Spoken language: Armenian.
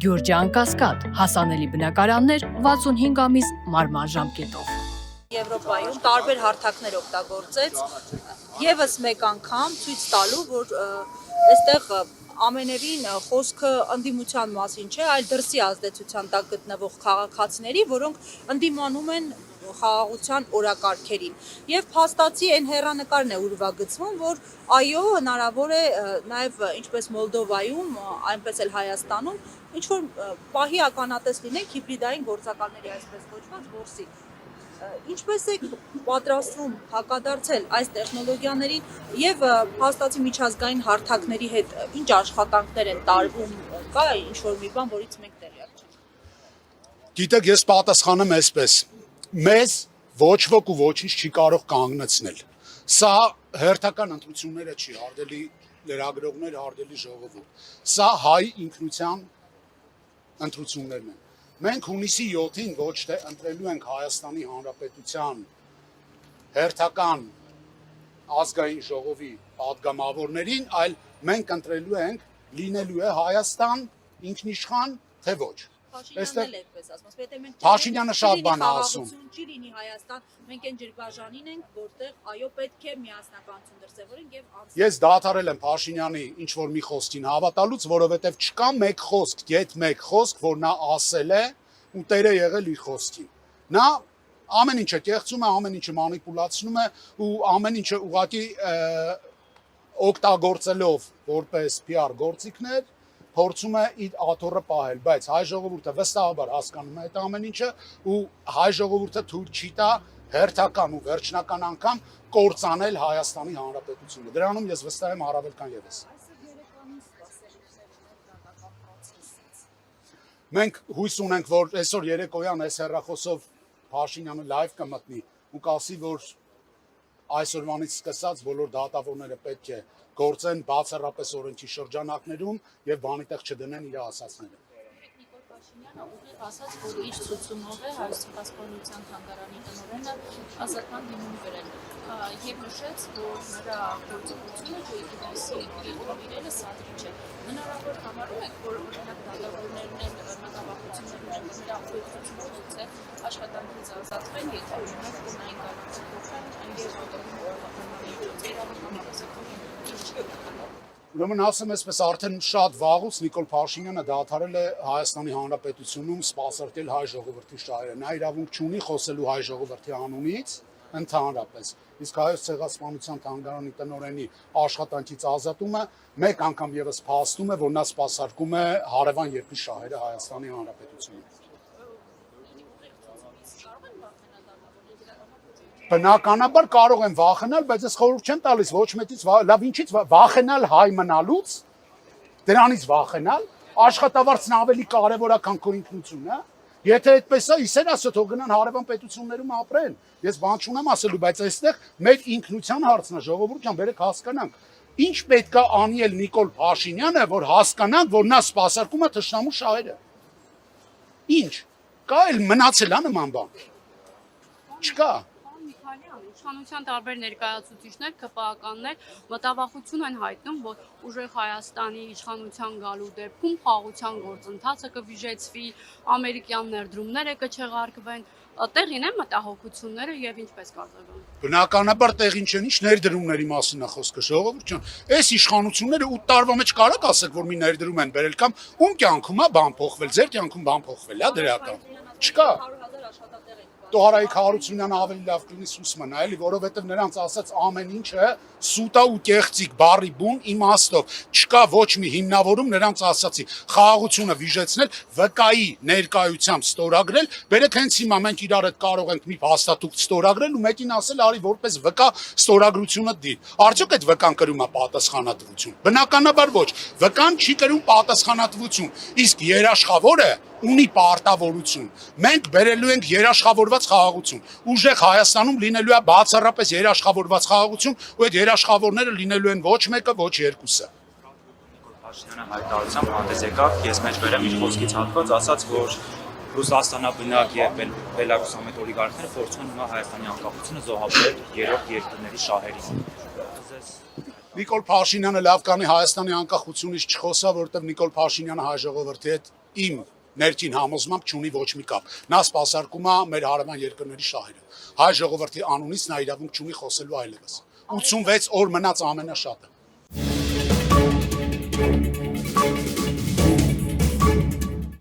Գյուրջան Կասկադ, հասանելի բնակարաններ 65 ամիս մարման ժամկետով։ Եվրոպայում տարբեր հարթակներ օգտագործեց եւս մեկ անգամ ցույց տալու, որ այստեղ ամենևին խոսքը ընդդիմության մասին չէ, այլ դրսի ազդեցության տակ գտնվող քաղաքացիների, որոնք ընդդիմանում են խաղաղության օրակարգերին։ Եվ փաստացի այն հեռանկարն է ուրվագծվում, որ այո, հնարավոր է նաև ինչպես Մոլդովայում, այնպես էլ Հայաստանում ինչ որ պահի ականատես լինենք հիբրիդային գործակալների այսպես կոչված որսի։ Ինչպես է պատրաստվում հակադարձել այս տեխնոլոգիաներին եւ փաստացի միջազգային հարթակների հետ ինչ աշխատանքներ են տարվում, կա ինչ որ մի բան, որից մենք տեղյակ չենք։ Գիտեք, ես պատասխանեմ այսպես. մեզ ոչ ոք ու ոչինչ չի կարող կանգնեցնել։ Սա հերթական ընտրությունները չի, հարգելի լրագրողներ, հարգելի ժողովուրդ։ Սա հայ ինքնության ընտրություններն են։ Մենք հունիսի 7-ին ոչ թե ընտրելու ենք Հայաստանի Հանրապետության հերթական ազգային ժողովի պատգամավորներին, այլ մենք ընտրելու ենք լինելու է Հայաստան ինքնիշխան, թե ոչ։ Փաշինյանն էլ այդպես ասում, եթե մենք Փաշինյանը շատ բան է ասում։ Չի լինի Հայաստան, մենք այն ջրբաժանին ենք, որտեղ այո պետք է միասնականություն դրսևորենք եւ Ես դադարել եմ Փաշինյանի ինչ որ մի խոսքին հավատալուց, որովհետեւ չկա մեկ խոսք, գեթ մեկ խոսք, որ նա ասել է ու տեր է եղել իր խոսքին։ Նա ամեն ինչը կեղծում է, ամեն ինչը մանիպուլացնում է ու ամեն ինչը ուղղակի օգտագործելով որպես PR գործիքներ փորձում է իր աթոռը պահել, բայց հայ ժողովուրդը վստահաբար հասկանում է այդ ամեն ինչը ու հայ ժողովուրդը թույլ չի տա հերթական ու վերջնական անգամ կործանել Հայաստանի Հանրապետությունը։ Դրանում ես վստահ եմ առավել քան եւս։ Մենք հույս ունենք, որ այսօր երեկոյան այս հեռախոսով Փաշինյանը լայվ կմտնի ու կասի, որ այսօրվանից սկսած բոլոր դատավորները պետք է գործեն բացառապես օրենքի շրջանակներում եւ բանի տեղ չդնեն իր ասածները։ Նիկոլ Փաշինյանը ուղիղ ասաց, որ իր ցուցումով է Հայաստանի Հասարակության թանգարանի տնօրենը ազատման դիմում գրել եւ նշեց, որ նրա գործողությունը Ջոյկիդասի իրերը սադրիչ է։ Հնարավոր համարում եք, որ օրինակ դատավորներն են մտավախություններ ունեն, որ նրա գործողությունից է աշխատանքից ազատվեն, եթե օրինակ ունային Ուրեմն ասեմ այսպես, արդեն շատ վաղուց Նիկոլ Փաշինյանը դադարել է Հայաստանի Հանրապետությունում սպասարկել հայ ժողովրդի շահերը։ Նա իրավունք չունի խոսելու հայ ժողովրդի անունից ընդհանրապես։ Իսկ Հայոց ցեղասպանության թանգարանի տնօրենի աշխատանքից ազատումը մեկ անգամ եւս փաստում է, որ նա սպասարկում է հարևան երկրի շահերը Հայաստանի Հանրապետությունում։ Բնականաբար կարող են վախենալ, բայց ես խորհուրդ չեմ տալիս ոչ մեկից, լավ ինչից վախենալ հայ մնալուց, դրանից վախենալ, աշխատավարձն ավելի կարևոր է, քան քո ինքնությունը։ Եթե այդպես է, իսեր ասա, թող գնան հարևան պետություններում ապրեն։ Ես բան չունեմ ասելու, բայց այստեղ մեր ինքնության հարցն է, ժողովուրդ ջան, բերեք հասկանանք։ Ինչ պետք է անի էլ Նիկոլ Փաշինյանը, որ հասկանանք, որ նա սպասարկում է թշնամու շահերը։ Ինչ։ Կա էլ մնացել է նման բան։ Չկա։ Իշխանության տարբեր ներկայացուցիչներ, ԿՊԱ-կաններ մտավախություն են հայտնում, որ ուժեղ Հայաստանի իշխանության գալու դեպքում խաղաղության գործընթացը կվիժեցվի, ամերիկյան ներդրումները կչեղարկվեն, տեղին են մտահոգությունները եւ ինչպես կարծում եք։ Բնականաբար տեղին չեն, ինչ ներդրումների մասին է խոսքը, ժողովուրդ ջան։ Այս իշխանությունները 8 տարվա մեջ կարակ ասեք, որ մի ներդրում են բերել կամ ում կյանքում է բան փոխվել, ձեր կյանքում բան փոխվել է դրական։ Չկա։ Տոհարայիկ Հարությունյանը ավելի լավ կլինի Սուսմանը, էլի, որովհետև նրանց ասած ամեն ինչը սուտա ու կեղծիկ բառի բուն իմաստով, չկա ոչ մի հիմնավորում նրանց ասացի, խաղաղությունը վիժեցնել, վկայի ներկայությամբ ստորագրել, բերեք հենց հիմա մենք իրար հետ կարող ենք մի հաստատուկ ստորագրել ու մեկին ասել արի որպես վկա ստորագրությունը դիր։ Արդյոք այդ վկան կրում է պատասխանատվություն։ Բնականաբար ոչ, վկան չի կրում պատասխանատվություն, իսկ երաշխավորը ունի պարտավորություն։ Մենք բերելու ենք երաշխավորված խաղաղություն։ Ուժեղ Հայաստանում լինելու է բացառապես երաշխավորված խաղաղություն, ու այդ երաշխավորները լինելու են ոչ մեկը, ոչ երկուսը։ Նիկոլ Փաշինյանը հայտարարությամբ հանդես եկավ, ես մեջ բերեմ իր խոսքից հատված, ասաց, որ Ռուսաստանաբնակ եւ բելարուսամետ օլիգարխները փորձում են հիմա Հայաստանի անկախությունը զոհաբերել երրորդ երկրների շահերին։ Նիկոլ Փաշինյանը լավ կանի Հայաստանի անկախությունից չխոսա, որովհետև Նիկոլ Փաշինյանը հայ ժողովրդի հետ իմ ներքին համոզմամբ չունի ոչ մի կապ։ Նա սպասարկում է մեր հարևան երկրների շահերը։ Հայ ժողովրդի անունից նա իրավունք չունի խոսելու այլևս։ 86 օր մնաց ամենաշատը։